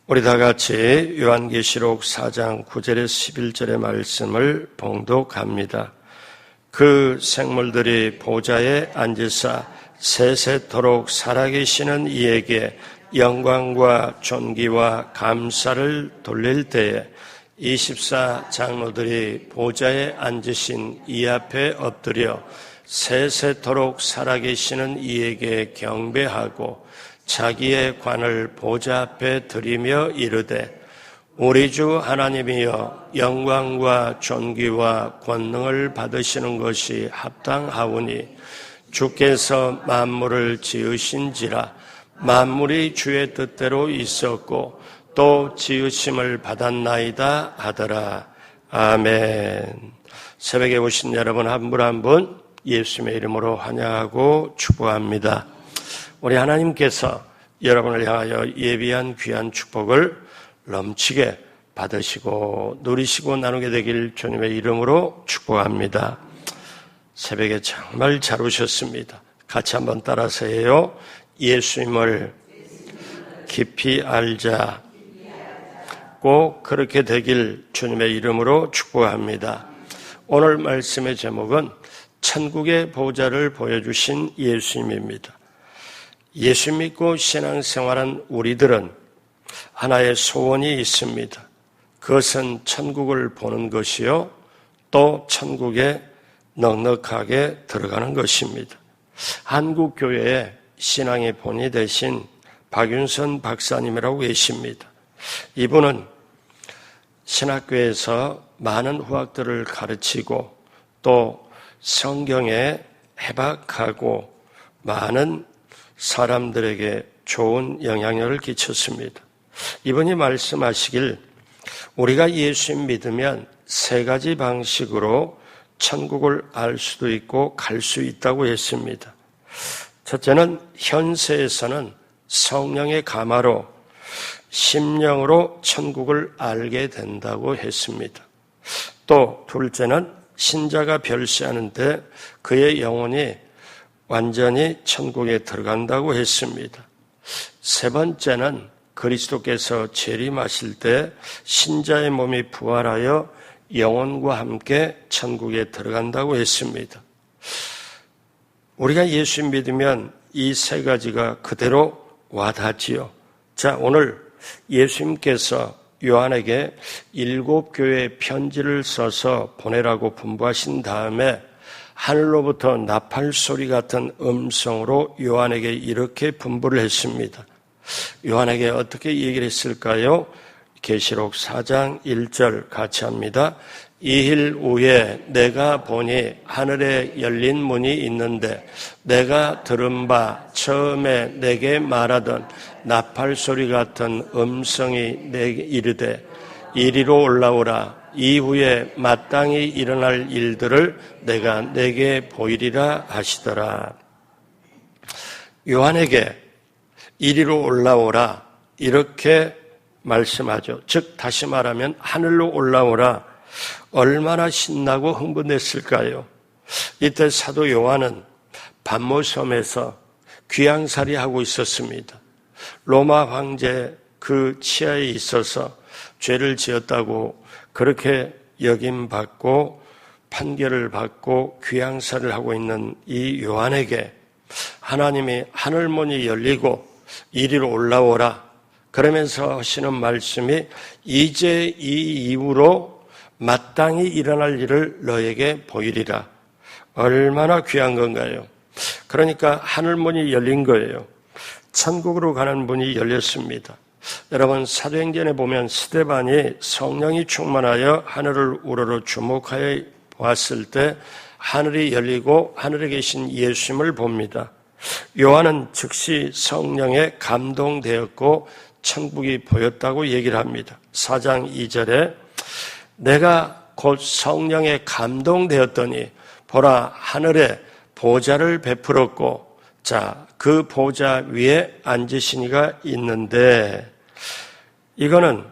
우리 다 같이 요한계시록 4장 9절에서 11절의 말씀을 봉독합니다. 그 생물들이 보좌에 앉으사 세세토록 살아계시는 이에게 영광과 존귀와 감사를 돌릴 때에 24 장로들이 보좌에 앉으신 이 앞에 엎드려 세세토록 살아계시는 이에게 경배하고 자기의 관을 보좌 앞에 드리며 이르되 우리 주 하나님이여 영광과 존귀와 권능을 받으시는 것이 합당하오니 주께서 만물을 지으신지라 만물이 주의 뜻대로 있었고 또 지으심을 받았나이다 하더라. 아멘. 새벽에 오신 여러분 한 분 한 분 예수님의 이름으로 환영하고 축복합니다. 우리 하나님께서 여러분을 향하여 예비한 귀한 축복을 넘치게 받으시고 누리시고 나누게 되길 주님의 이름으로 축복합니다. 새벽에 정말 잘 오셨습니다. 같이 한번 따라서 해요. 예수님을 깊이 알자. 꼭 그렇게 되길 주님의 이름으로 축복합니다. 오늘 말씀의 제목은 천국의 보좌를 보여주신 예수님입니다. 예수 믿고 신앙생활한 우리들은 하나의 소원이 있습니다. 그것은 천국을 보는 것이요 또 천국에 넉넉하게 들어가는 것입니다. 한국교회의 신앙의 본이 되신 박윤선 박사님이라고 계십니다. 이분은 신학교에서 많은 후학들을 가르치고 또 성경에 해박하고 많은 사람들에게 좋은 영향력을 끼쳤습니다. 이분이 말씀하시길 우리가 예수님 믿으면 세 가지 방식으로 천국을 알 수도 있고 갈 수 있다고 했습니다. 첫째는 현세에서는 성령의 감화로 심령으로 천국을 알게 된다고 했습니다. 또 둘째는 신자가 별세하는데 그의 영혼이 완전히 천국에 들어간다고 했습니다. 세 번째는 그리스도께서 재림하실 때 신자의 몸이 부활하여 영혼과 함께 천국에 들어간다고 했습니다. 우리가 예수 믿으면 이 세 가지가 그대로 와닿지요. 자, 오늘 예수님께서 요한에게 7교회의 편지를 써서 보내라고 분부하신 다음에 하늘로부터 나팔 소리 같은 음성으로 요한에게 이렇게 분부를 했습니다. 요한에게 어떻게 얘기를 했을까요? 계시록 4장 1절 같이 합니다. 이힐 후에 내가 보니 하늘에 열린 문이 있는데 내가 들은 바 처음에 내게 말하던 나팔 소리 같은 음성이 내게 이르되 이리로 올라오라. 이후에 마땅히 일어날 일들을 내가 내게 보이리라 하시더라. 요한에게 이리로 올라오라 이렇게 말씀하죠. 즉 다시 말하면 하늘로 올라오라. 얼마나 신나고 흥분했을까요? 이때 사도 요한은 반모섬에서 귀양살이 하고 있었습니다. 로마 황제 그 치하에 있어서 죄를 지었다고 그렇게 여김받고 판결을 받고 귀양살을 하고 있는 이 요한에게 하나님이 하늘문이 열리고 이리로 올라오라 그러면서 하시는 말씀이 이제 이 이후로 마땅히 일어날 일을 너에게 보이리라. 얼마나 귀한 건가요? 그러니까 하늘문이 열린 거예요. 천국으로 가는 문이 열렸습니다. 여러분 사도행전에 보면 스데반이 성령이 충만하여 하늘을 우러러 주목하여 보았을 때 하늘이 열리고 하늘에 계신 예수님을 봅니다. 요한은 즉시 성령에 감동되었고 천국이 보였다고 얘기를 합니다. 4장 2절에 내가 곧 성령에 감동되었더니 보라 하늘에 보좌를 베풀었고 자 그 보좌 위에 앉으신 이가 있는데 이거는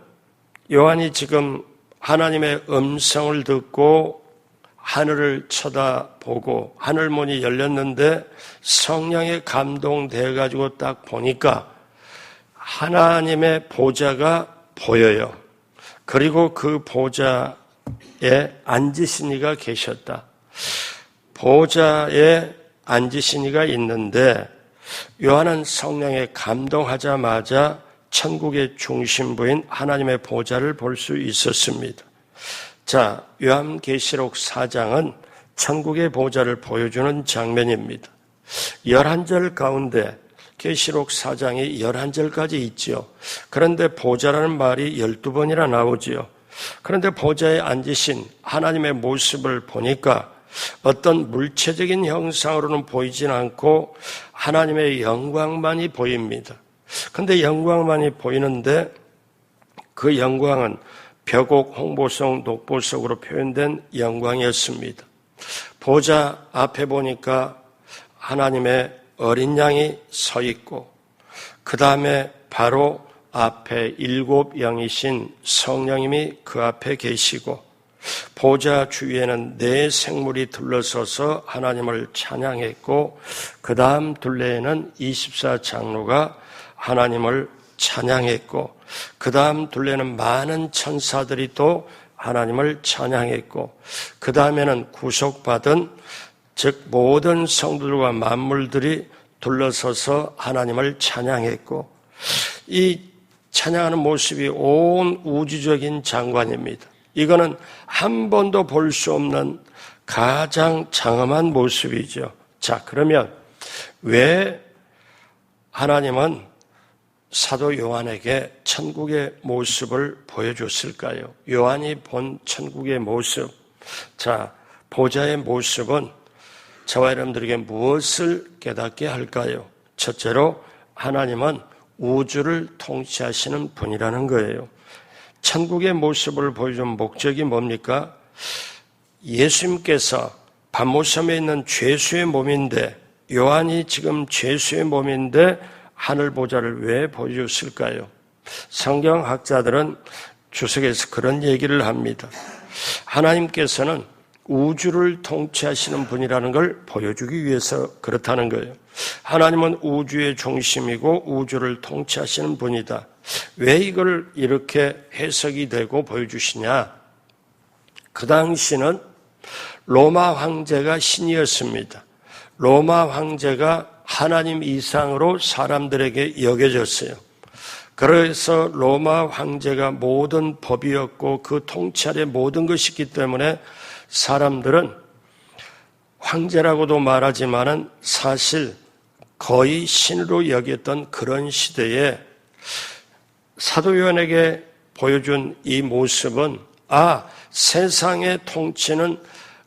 요한이 지금 하나님의 음성을 듣고 하늘을 쳐다보고 하늘문이 열렸는데 성령에 감동되어 가지고 딱 보니까 하나님의 보좌가 보여요. 그리고 그 보좌에 앉으신 이가 계셨다. 보좌에 앉으신 이가 있는데 요한은 성령에 감동하자마자 천국의 중심부인 하나님의 보좌를 볼 수 있었습니다. 자, 요한계시록 4장은 천국의 보좌를 보여주는 장면입니다. 11절 가운데 계시록 4장이 11절까지 있지요. 그런데 보좌라는 말이 12번이나 나오지요. 그런데 보좌에 앉으신 하나님의 모습을 보니까 어떤 물체적인 형상으로는 보이진 않고 하나님의 영광만이 보입니다. 그런데 영광만이 보이는데 그 영광은 벽옥, 홍보석, 녹보석으로 표현된 영광이었습니다. 보좌 앞에 보니까 하나님의 어린 양이 서 있고 그 다음에 바로 앞에 7 영이신 성령님이 그 앞에 계시고 보좌 주위에는 4 생물이 둘러서서 하나님을 찬양했고 그 다음 둘레에는 24 장로가 하나님을 찬양했고 그 다음 둘레는 많은 천사들이 또 하나님을 찬양했고 그 다음에는 구속받은 즉 모든 성들과 만물들이 둘러서서 하나님을 찬양했고 이 찬양하는 모습이 온 우주적인 장관입니다. 이거는 한 번도 볼 수 없는 가장 장엄한 모습이죠. 자, 그러면 왜 하나님은 사도 요한에게 천국의 모습을 보여줬을까요? 요한이 본 천국의 모습. 자, 보좌의 모습은 저와 여러분들에게 무엇을 깨닫게 할까요? 첫째로 하나님은 우주를 통치하시는 분이라는 거예요. 천국의 모습을 보여준 목적이 뭡니까? 예수님께서 반모섬에 있는 죄수의 몸인데 요한이 지금 죄수의 몸인데 하늘 보좌를 왜 보여줬을까요? 성경학자들은 주석에서 그런 얘기를 합니다. 하나님께서는 우주를 통치하시는 분이라는 걸 보여주기 위해서 그렇다는 거예요. 하나님은 우주의 중심이고 우주를 통치하시는 분이다. 왜 이걸 이렇게 해석이 되고 보여주시냐? 그 당시는 로마 황제가 신이었습니다. 로마 황제가 하나님 이상으로 사람들에게 여겨졌어요. 그래서 로마 황제가 모든 법이었고 그 통찰의 모든 것이기 때문에 사람들은 황제라고도 말하지만은 사실 거의 신으로 여겼던 그런 시대에 사도 요한에게 보여준 이 모습은 세상의 통치는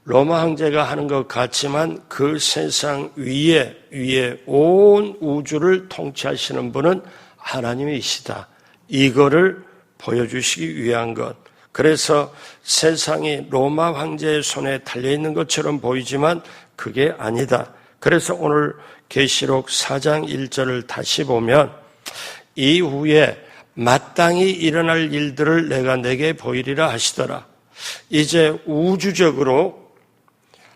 로마 황제가 하는 것 같지만 그 세상 위에 온 우주를 통치하시는 분은 하나님이시다. 이거를 보여주시기 위한 것. 그래서 세상이 로마 황제의 손에 달려있는 것처럼 보이지만 그게 아니다. 그래서 오늘 계시록 4장 1절을 다시 보면 이후에 마땅히 일어날 일들을 내가 내게 보이리라 하시더라. 이제 우주적으로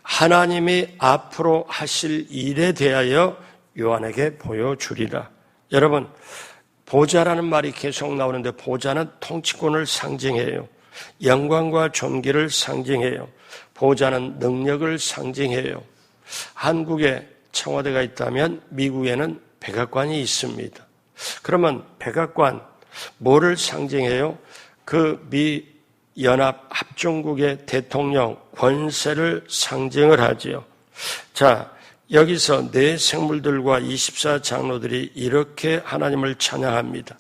하나님이 앞으로 하실 일에 대하여 요한에게 보여주리라. 여러분, 보좌라는 말이 계속 나오는데 보좌는 통치권을 상징해요. 영광과 존귀를 상징해요. 보좌는 능력을 상징해요. 한국에 청와대가 있다면 미국에는 백악관이 있습니다. 그러면 백악관 뭐를 상징해요? 그 미 연합 합중국의 대통령 권세를 상징을 하지요. 자, 여기서 4 생물들과 24 장로들이 이렇게 하나님을 찬양합니다.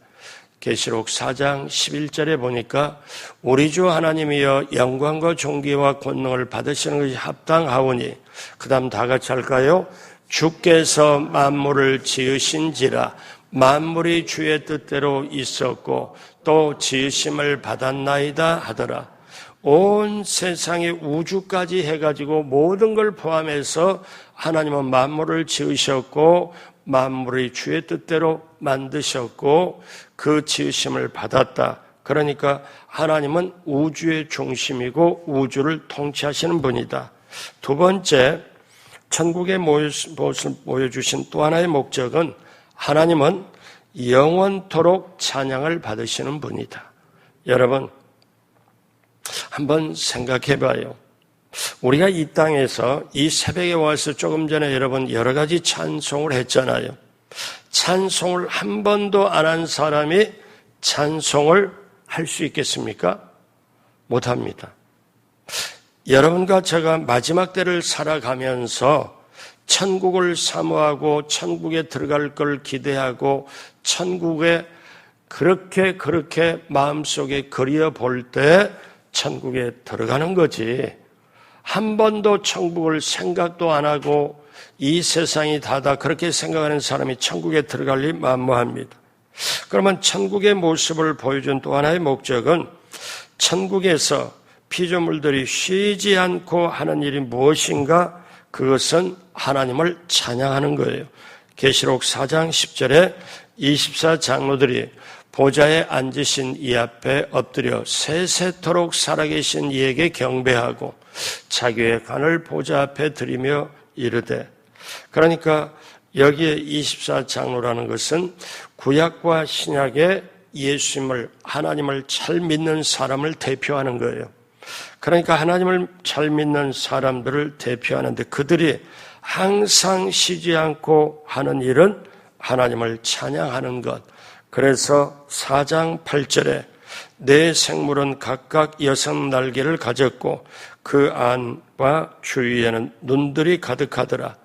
계시록 4장 11절에 보니까 우리 주 하나님이여 영광과 존귀와 권능을 받으시는 것이 합당하오니 그 다음 다 같이 할까요? 주께서 만물을 지으신지라 만물이 주의 뜻대로 있었고 또 지으심을 받았나이다 하더라. 온 세상의 우주까지 해가지고 모든 걸 포함해서 하나님은 만물을 지으셨고 만물이 주의 뜻대로 만드셨고 그 지으심을 받았다. 그러니까 하나님은 우주의 중심이고 우주를 통치하시는 분이다. 두 번째, 천국의 모습을 보여주신 또 하나의 목적은 하나님은 영원토록 찬양을 받으시는 분이다. 여러분, 한번 생각해 봐요. 우리가 이 땅에서 이 새벽에 와서 조금 전에 여러분 여러 가지 찬송을 했잖아요. 찬송을 한 번도 안 한 사람이 찬송을 할 수 있겠습니까? 못합니다. 여러분과 제가 마지막 때를 살아가면서 천국을 사모하고 천국에 들어갈 걸 기대하고 천국에 그렇게 마음속에 그려볼 때 천국에 들어가는 거지. 한 번도 천국을 생각도 안 하고 이 세상이 다다 그렇게 생각하는 사람이 천국에 들어갈 리 만무합니다. 그러면 천국의 모습을 보여준 또 하나의 목적은 천국에서 피조물들이 쉬지 않고 하는 일이 무엇인가? 그것은 하나님을 찬양하는 거예요. 계시록 4장 10절에 24장로들이 보좌에 앉으신 이 앞에 엎드려 세세토록 살아계신 이에게 경배하고 자기의 간을 보좌 앞에 드리며 이르되, 그러니까 여기에 24장로라는 것은 구약과 신약의 예수님을, 하나님을 잘 믿는 사람을 대표하는 거예요. 그러니까 하나님을 잘 믿는 사람들을 대표하는데 그들이 항상 쉬지 않고 하는 일은 하나님을 찬양하는 것. 그래서 4장 8절에 네 생물은 각각 여섯 날개를 가졌고 그 안과 주위에는 눈들이 가득하더라.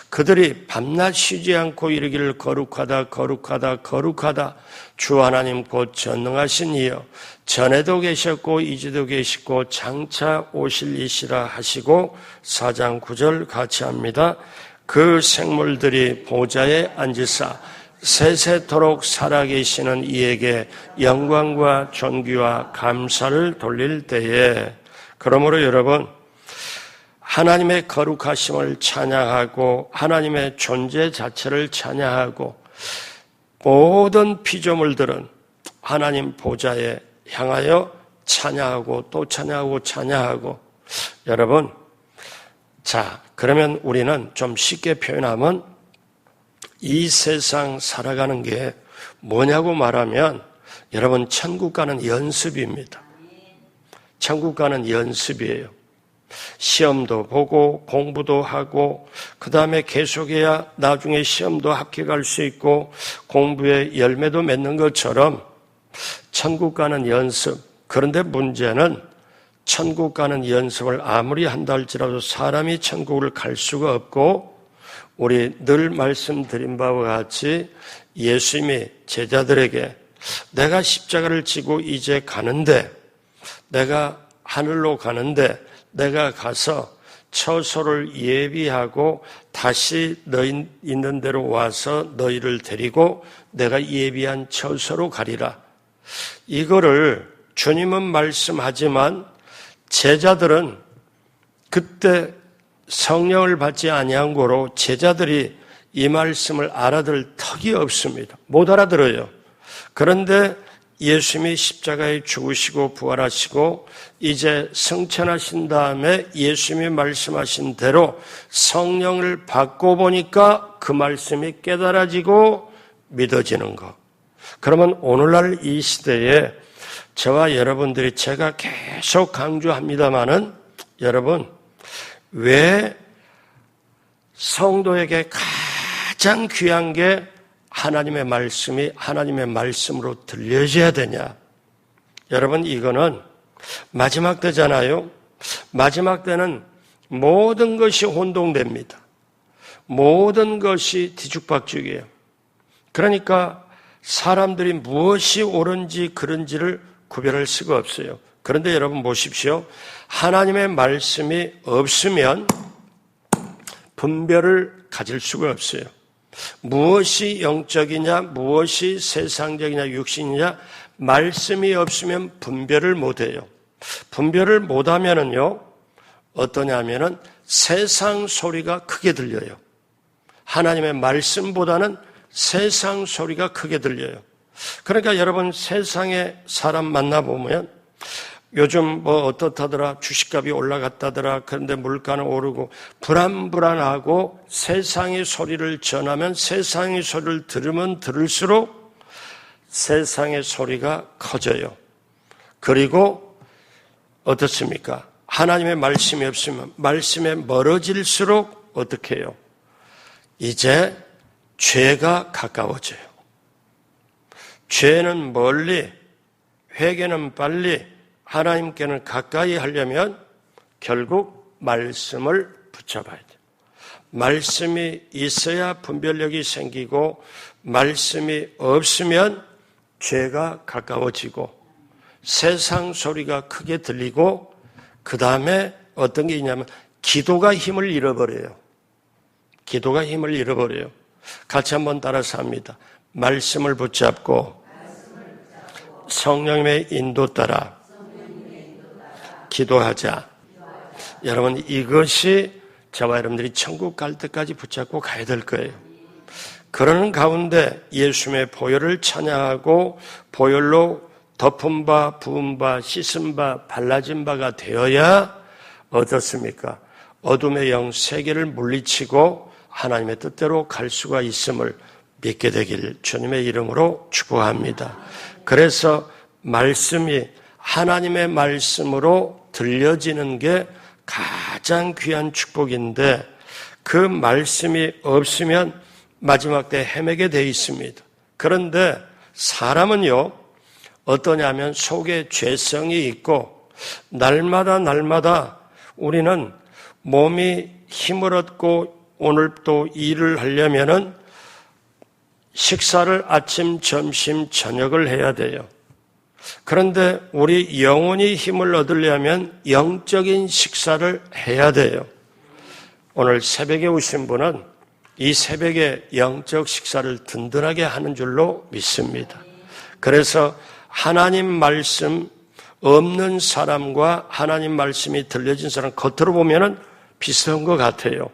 그들이 밤낮 쉬지 않고 이르기를 거룩하다 거룩하다 거룩하다 주 하나님 곧 전능하신 이여 전에도 계셨고 이제도 계시고 장차 오실 이시라 하시고 4장 9절 같이 합니다. 그 생물들이 보좌에 앉으사 세세토록 살아계시는 이에게 영광과 존귀와 감사를 돌릴 때에, 그러므로 여러분 하나님의 거룩하심을 찬양하고 하나님의 존재 자체를 찬양하고 모든 피조물들은 하나님 보좌에 향하여 찬양하고 또 찬양하고 찬양하고. 여러분, 자, 그러면 우리는 좀 쉽게 표현하면 이 세상 살아가는 게 뭐냐고 말하면 여러분 천국 가는 연습입니다. 천국 가는 연습이에요. 시험도 보고 공부도 하고 그 다음에 계속해야 나중에 시험도 합격할 수 있고 공부에 열매도 맺는 것처럼 천국 가는 연습. 그런데 문제는 천국 가는 연습을 아무리 한다 할지라도 사람이 천국을 갈 수가 없고, 우리 늘 말씀드린 바와 같이 예수님이 제자들에게 내가 십자가를 지고 이제 가는데, 내가 하늘로 가는데 내가 가서 처소를 예비하고 다시 너희 있는 데로 와서 너희를 데리고 내가 예비한 처소로 가리라. 이거를 주님은 말씀하지만 제자들은 그때 성령을 받지 아니한 거로 제자들이 이 말씀을 알아들 턱이 없습니다. 못 알아들어요. 그런데 예수님이 십자가에 죽으시고 부활하시고 이제 승천하신 다음에 예수님이 말씀하신 대로 성령을 받고 보니까 그 말씀이 깨달아지고 믿어지는 것. 그러면 오늘날 이 시대에 저와 여러분들이, 제가 계속 강조합니다마는, 여러분 왜 성도에게 가장 귀한 게 하나님의 말씀이 하나님의 말씀으로 들려져야 되냐? 여러분, 이거는 마지막 때잖아요. 마지막 때는 모든 것이 혼동됩니다. 모든 것이 뒤죽박죽이에요. 그러니까 사람들이 무엇이 옳은지 그른지를 구별할 수가 없어요. 그런데 여러분 보십시오. 하나님의 말씀이 없으면 분별을 가질 수가 없어요. 무엇이 영적이냐, 무엇이 세상적이냐, 육신이냐, 말씀이 없으면 분별을 못해요. 분별을 못하면은요, 어떠냐면은 세상 소리가 크게 들려요. 하나님의 말씀보다는 세상 소리가 크게 들려요. 그러니까 여러분 세상에 사람 만나보면 요즘 뭐 어떻다더라, 주식값이 올라갔다더라, 그런데 물가는 오르고 불안불안하고 세상의 소리를 전하면 세상의 소리를 들으면 들을수록 세상의 소리가 커져요. 그리고 어떻습니까? 하나님의 말씀이 없으면 말씀에 멀어질수록 어떻게 해요? 이제 죄가 가까워져요. 죄는 멀리, 회개는 빨리, 하나님께는 가까이 하려면 결국 말씀을 붙잡아야 돼요. 말씀이 있어야 분별력이 생기고 말씀이 없으면 죄가 가까워지고 세상 소리가 크게 들리고 그 다음에 어떤 게 있냐면 기도가 힘을 잃어버려요. 기도가 힘을 잃어버려요. 같이 한번 따라서 합니다. 말씀을 붙잡고 성령님의 인도 따라 기도하자. 여러분 이것이 저와 여러분들이 천국 갈 때까지 붙잡고 가야 될 거예요. 그러는 가운데 예수님의 보혈을 찬양하고 보혈로 덮은 바, 부은 바, 씻은 바, 발라진 바가 되어야 어떻습니까? 어둠의 영 세계를 물리치고 하나님의 뜻대로 갈 수가 있음을 믿게 되길 주님의 이름으로 축복합니다. 그래서 말씀이 하나님의 말씀으로 들려지는 게 가장 귀한 축복인데 그 말씀이 없으면 마지막 때 헤매게 돼 있습니다. 그런데 사람은요 어떠냐면 속에 죄성이 있고 날마다 우리는 몸이 힘을 얻고 오늘 또 일을 하려면은 식사를 아침, 점심, 저녁을 해야 돼요. 그런데 우리 영혼이 힘을 얻으려면 영적인 식사를 해야 돼요. 오늘 새벽에 오신 분은 이 새벽에 영적 식사를 든든하게 하는 줄로 믿습니다. 그래서 하나님 말씀 없는 사람과 하나님 말씀이 들려진 사람 겉으로 보면은 비슷한 것 같아요.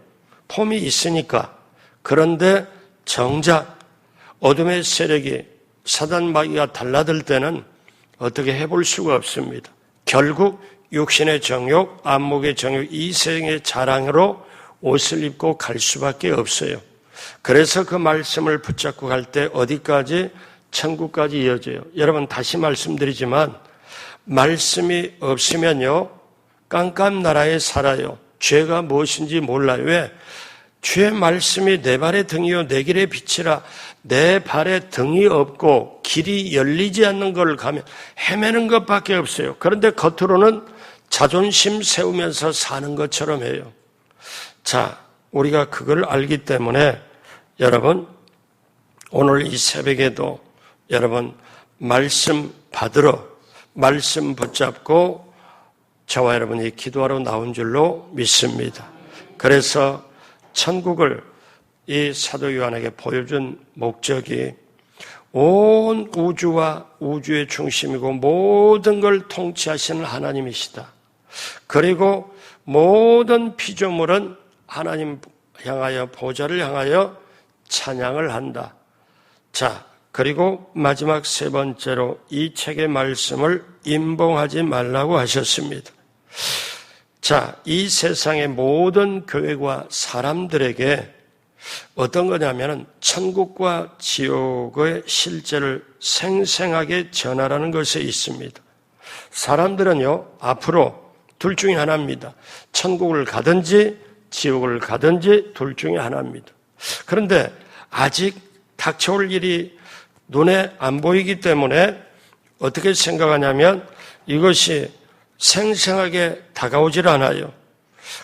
폼이 있으니까. 그런데 정작 어둠의 세력이 사단 마귀가 달라들 때는 어떻게 해볼 수가 없습니다. 결국 육신의 정욕, 안목의 정욕, 이생의 자랑으로 옷을 입고 갈 수밖에 없어요. 그래서 그 말씀을 붙잡고 갈 때 어디까지? 천국까지 이어져요. 여러분 다시 말씀드리지만 말씀이 없으면요 깜깜나라에 살아요. 죄가 무엇인지 몰라요. 왜? 주의 말씀이 내 발의 등이요 내 길의 빛이라. 내 발에 등이 없고 길이 열리지 않는 걸 가면 헤매는 것밖에 없어요. 그런데 겉으로는 자존심 세우면서 사는 것처럼 해요. 자, 우리가 그걸 알기 때문에 여러분 오늘 이 새벽에도 여러분 말씀 받으러 말씀 붙잡고 저와 여러분이 기도하러 나온 줄로 믿습니다. 그래서 천국을 이 사도 요한에게 보여준 목적이 온 우주와 우주의 중심이고 모든 걸 통치하시는 하나님이시다. 그리고 모든 피조물은 하나님 향하여 보좌를 향하여 찬양을 한다. 자, 그리고 마지막 세 번째로 이 책의 말씀을 임봉하지 말라고 하셨습니다. 자, 이 세상의 모든 교회와 사람들에게 어떤 거냐면은 천국과 지옥의 실제를 생생하게 전하라는 것에 있습니다. 사람들은요, 앞으로 둘 중에 하나입니다. 천국을 가든지 지옥을 가든지 둘 중에 하나입니다. 그런데 아직 닥쳐올 일이 눈에 안 보이기 때문에 어떻게 생각하냐면 이것이 생생하게 다가오질 않아요.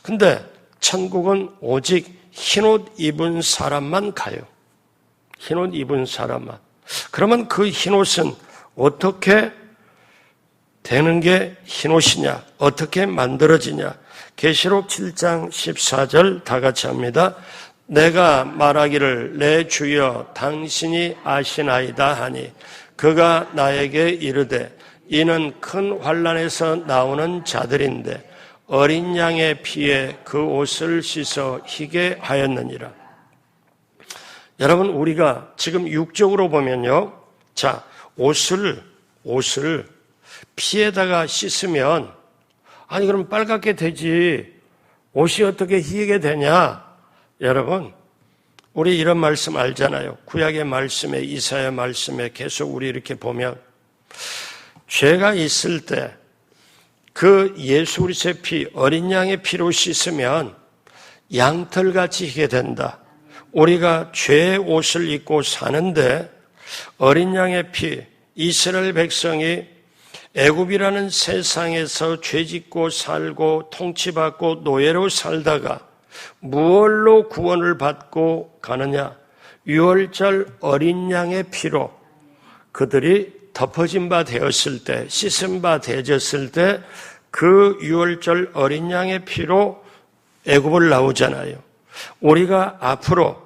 근데 천국은 오직 흰옷 입은 사람만 가요. 흰옷 입은 사람만. 그러면 그 흰옷은 어떻게 되는 게 흰옷이냐? 어떻게 만들어지냐? 계시록 7장 14절 다 같이 합니다. 내가 말하기를 내 주여 당신이 아시나이다 하니 그가 나에게 이르되 이는 큰 환난에서 나오는 자들인데 어린 양의 피에 그 옷을 씻어 희게 하였느니라. 여러분 우리가 지금 육적으로 보면요. 자, 옷을 피에다가 씻으면 아니 그럼 빨갛게 되지 옷이 어떻게 희게 되냐? 여러분 우리 이런 말씀 알잖아요. 구약의 말씀에, 이사야 말씀에 계속 우리 이렇게 보면 죄가 있을 때 그 예수 그리스도의 피, 어린 양의 피로 씻으면 양털같이 희게 된다. 우리가 죄의 옷을 입고 사는데 어린 양의 피, 이스라엘 백성이 애굽이라는 세상에서 죄짓고 살고 통치받고 노예로 살다가 무엇로 구원을 받고 가느냐? 유월절 어린 양의 피로 그들이 덮어진 바 되었을 때, 씻은 바 되어졌을 때 그 유월절 어린 양의 피로 애굽을 나오잖아요. 우리가 앞으로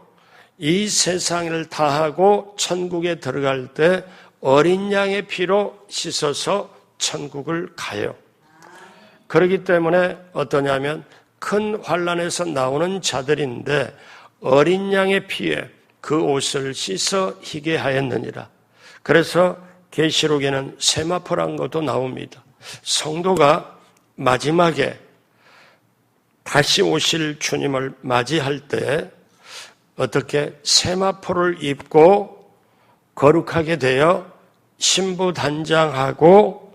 이 세상을 다하고 천국에 들어갈 때 어린 양의 피로 씻어서 천국을 가요. 그렇기 때문에 어떠냐면 큰 환난에서 나오는 자들인데 어린 양의 피에 그 옷을 씻어 희게 하였느니라. 그래서 계시록에는 세마포란 것도 나옵니다. 성도가 마지막에 다시 오실 주님을 맞이할 때 어떻게 세마포를 입고 거룩하게 되어 신부단장하고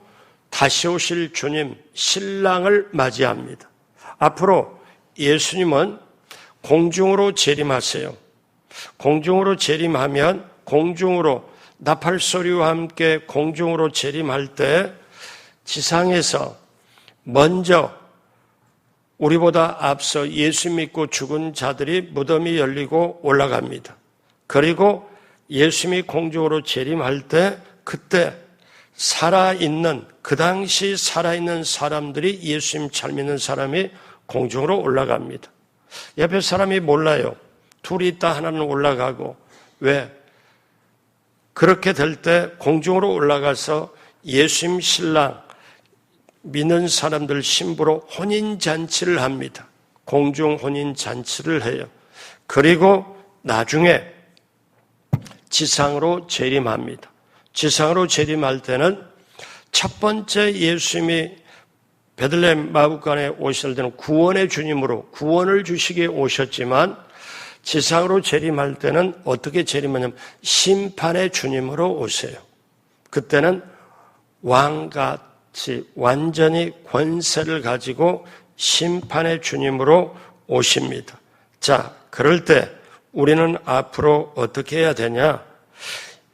다시 오실 주님 신랑을 맞이합니다. 앞으로 예수님은 공중으로 재림하세요. 공중으로 재림하면 공중으로 나팔소리와 함께 공중으로 재림할 때 지상에서 먼저 우리보다 앞서 예수 믿고 죽은 자들이 무덤이 열리고 올라갑니다. 그리고 예수님이 공중으로 재림할 때 그때 살아있는, 그 당시 살아있는 사람들이 예수님 잘 믿는 사람이 공중으로 올라갑니다. 옆에 사람이 몰라요. 둘이 있다 하나는 올라가고. 왜? 그렇게 될 때 공중으로 올라가서 예수님 신랑, 믿는 사람들 신부로 혼인잔치를 합니다. 공중 혼인잔치를 해요. 그리고 나중에 지상으로 재림합니다. 지상으로 재림할 때는 첫 번째 예수님이 베들레헴 마구간에 오실 때는 구원의 주님으로 구원을 주시기에 오셨지만 지상으로 재림할 때는 어떻게 재림하냐면 심판의 주님으로 오세요. 그때는 왕같이 완전히 권세를 가지고 심판의 주님으로 오십니다. 자, 그럴 때 우리는 앞으로 어떻게 해야 되냐?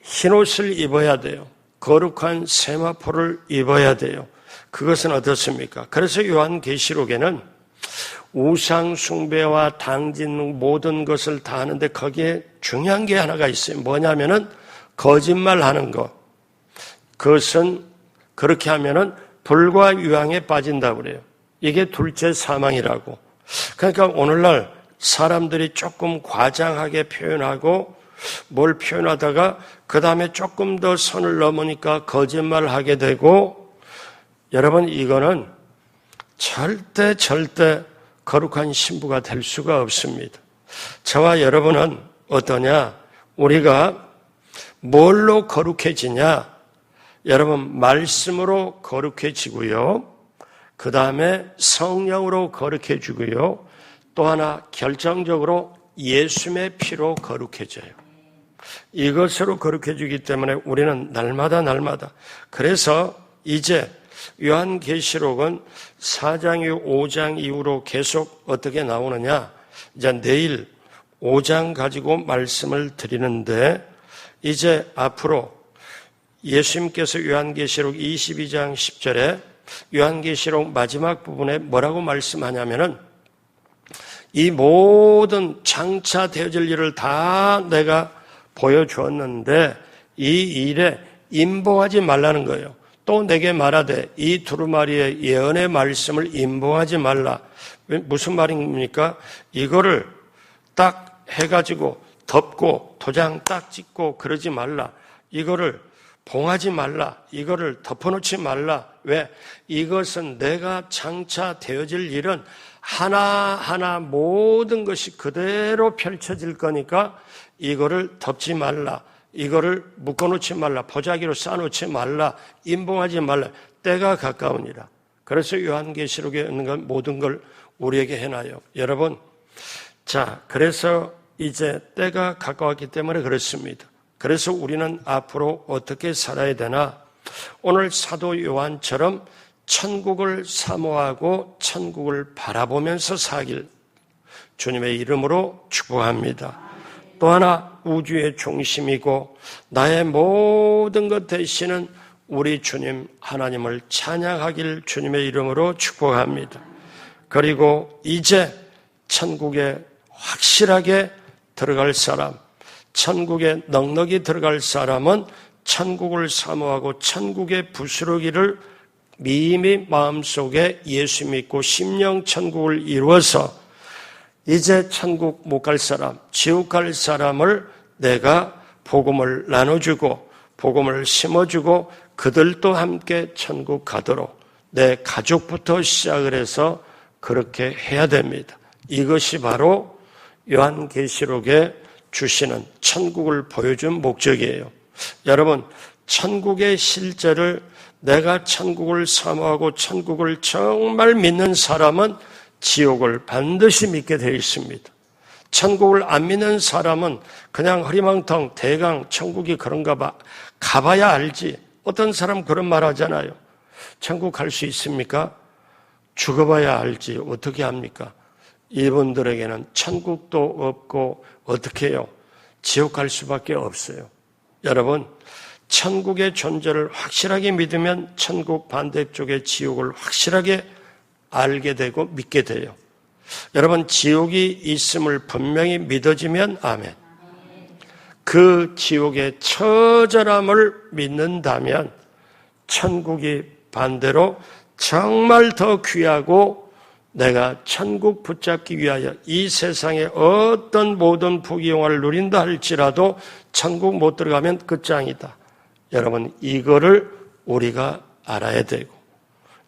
흰옷을 입어야 돼요. 거룩한 세마포를 입어야 돼요. 그것은 어떻습니까? 그래서 요한계시록에는 우상 숭배와 당짓는 모든 것을 다 하는데 거기에 중요한 게 하나가 있어요. 뭐냐면은 거짓말하는 것. 그것은 그렇게 하면은 불과 유황에 빠진다고 그래요. 이게 둘째 사망이라고. 그러니까 오늘날 사람들이 조금 과장하게 표현하고 뭘 표현하다가 그 다음에 조금 더 선을 넘으니까 거짓말하게 되고, 여러분 이거는 절대 거룩한 신부가 될 수가 없습니다. 저와 여러분은 어떠냐? 우리가 뭘로 거룩해지냐? 여러분 말씀으로 거룩해지고요. 그 다음에 성령으로 거룩해지고요. 또 하나 결정적으로 예수님의 피로 거룩해져요. 이것으로 거룩해지기 때문에 우리는 날마다 그래서 이제 요한계시록은 4장 이후 5장 이후로 계속 어떻게 나오느냐? 이제 내일 5장 가지고 말씀을 드리는데 이제 앞으로 예수님께서 요한계시록 22장 10절에 요한계시록 마지막 부분에 뭐라고 말씀하냐면은 이 모든 장차 되어질 일을 다 내가 보여주었는데 이 일에 임보하지 말라는 거예요. 또 내게 말하되 이 두루마리의 예언의 말씀을 임보하지 말라. 무슨 말입니까? 이거를 딱 해가지고 덮고 도장 딱 찍고 그러지 말라. 이거를 봉하지 말라. 이거를 덮어놓지 말라. 왜? 이것은 내가 장차 되어질 일은 하나하나 모든 것이 그대로 펼쳐질 거니까 이거를 덮지 말라. 이거를 묶어놓지 말라. 보자기로 쌓아놓지 말라. 임봉하지 말라. 때가 가까우니라. 그래서 요한계시록에 있는 것 모든 걸 우리에게 해놔요. 여러분, 자, 그래서 이제 때가 가까웠기 때문에 그렇습니다. 그래서 우리는 앞으로 어떻게 살아야 되나? 오늘 사도 요한처럼 천국을 사모하고 천국을 바라보면서 사길 주님의 이름으로 축복합니다. 또 하나, 우주의 중심이고 나의 모든 것 되시는 우리 주님 하나님을 찬양하길 주님의 이름으로 축복합니다. 그리고 이제 천국에 확실하게 들어갈 사람, 천국에 넉넉히 들어갈 사람은 천국을 사모하고 천국의 부스러기를 미미 마음속에 예수 믿고 심령 천국을 이루어서 이제 천국 못 갈 사람, 지옥 갈 사람을 내가 복음을 나눠주고 복음을 심어주고 그들도 함께 천국 가도록 내 가족부터 시작을 해서 그렇게 해야 됩니다. 이것이 바로 요한계시록에 주시는 천국을 보여준 목적이에요. 여러분, 천국의 실제를 내가 천국을 사모하고 천국을 정말 믿는 사람은 지옥을 반드시 믿게 되어 있습니다. 천국을 안 믿는 사람은 그냥 허리망텅 대강 천국이 그런가 봐. 가봐야 알지. 어떤 사람 그런 말 하잖아요. 천국 갈 수 있습니까? 죽어봐야 알지. 어떻게 합니까? 이분들에게는 천국도 없고 어떻게 해요? 지옥 갈 수밖에 없어요. 여러분, 천국의 존재를 확실하게 믿으면 천국 반대쪽의 지옥을 확실하게 알게 되고 믿게 돼요. 여러분, 지옥이 있음을 분명히 믿어지면 아멘. 그 지옥의 처절함을 믿는다면 천국이 반대로 정말 더 귀하고 내가 천국 붙잡기 위하여 이 세상의 어떤 모든 부귀영화를 누린다 할지라도 천국 못 들어가면 끝장이다. 여러분, 이거를 우리가 알아야 되고,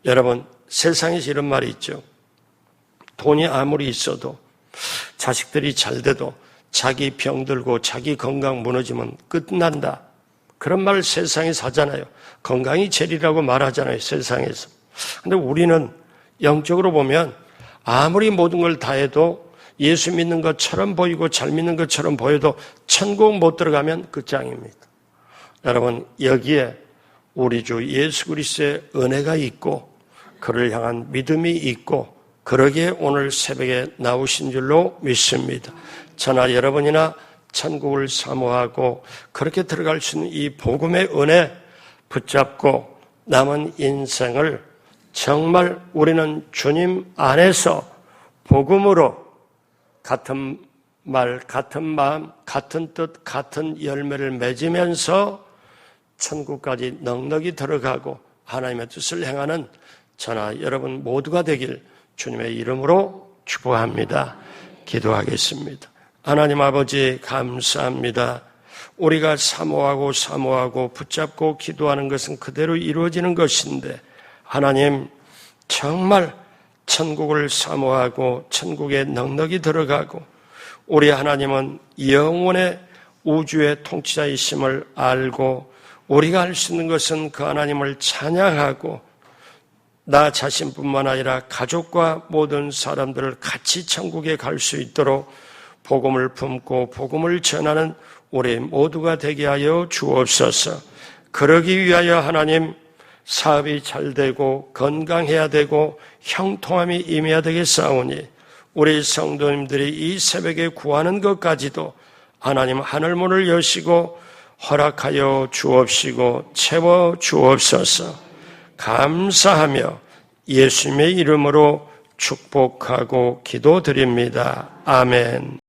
여러분, 세상에서 이런 말이 있죠. 돈이 아무리 있어도 자식들이 잘 돼도 자기 병 들고 자기 건강 무너지면 끝난다. 그런 말 세상에서 하잖아요. 건강이 제일이라고 말하잖아요, 세상에서. 근데 우리는 영적으로 보면 아무리 모든 걸 다 해도 예수 믿는 것처럼 보이고 잘 믿는 것처럼 보여도 천국 못 들어가면 끝장입니다. 여러분, 여기에 우리 주 예수 그리스도의 은혜가 있고 그를 향한 믿음이 있고 그러기에 오늘 새벽에 나오신 줄로 믿습니다. 저나 여러분이나 천국을 사모하고 그렇게 들어갈 수 있는 이 복음의 은혜 붙잡고 남은 인생을 정말 우리는 주님 안에서 복음으로 같은 말, 같은 마음, 같은 뜻, 같은 열매를 맺으면서 천국까지 넉넉히 들어가고 하나님의 뜻을 행하는 저나 여러분 모두가 되길 주님의 이름으로 축복합니다. 기도하겠습니다. 하나님 아버지 감사합니다. 우리가 사모하고 붙잡고 기도하는 것은 그대로 이루어지는 것인데 하나님 정말 천국을 사모하고 천국에 넉넉히 들어가고 우리 하나님은 영원의 우주의 통치자이심을 알고 우리가 할 수 있는 것은 그 하나님을 찬양하고 나 자신뿐만 아니라 가족과 모든 사람들을 같이 천국에 갈 수 있도록 복음을 품고 복음을 전하는 우리 모두가 되게 하여 주옵소서. 그러기 위하여 하나님 사업이 잘 되고 건강해야 되고 형통함이 임해야 되겠사오니 우리 성도님들이 이 새벽에 구하는 것까지도 하나님 하늘문을 여시고 허락하여 주옵시고 채워 주옵소서. 감사하며 예수님의 이름으로 축복하고 기도드립니다. 아멘.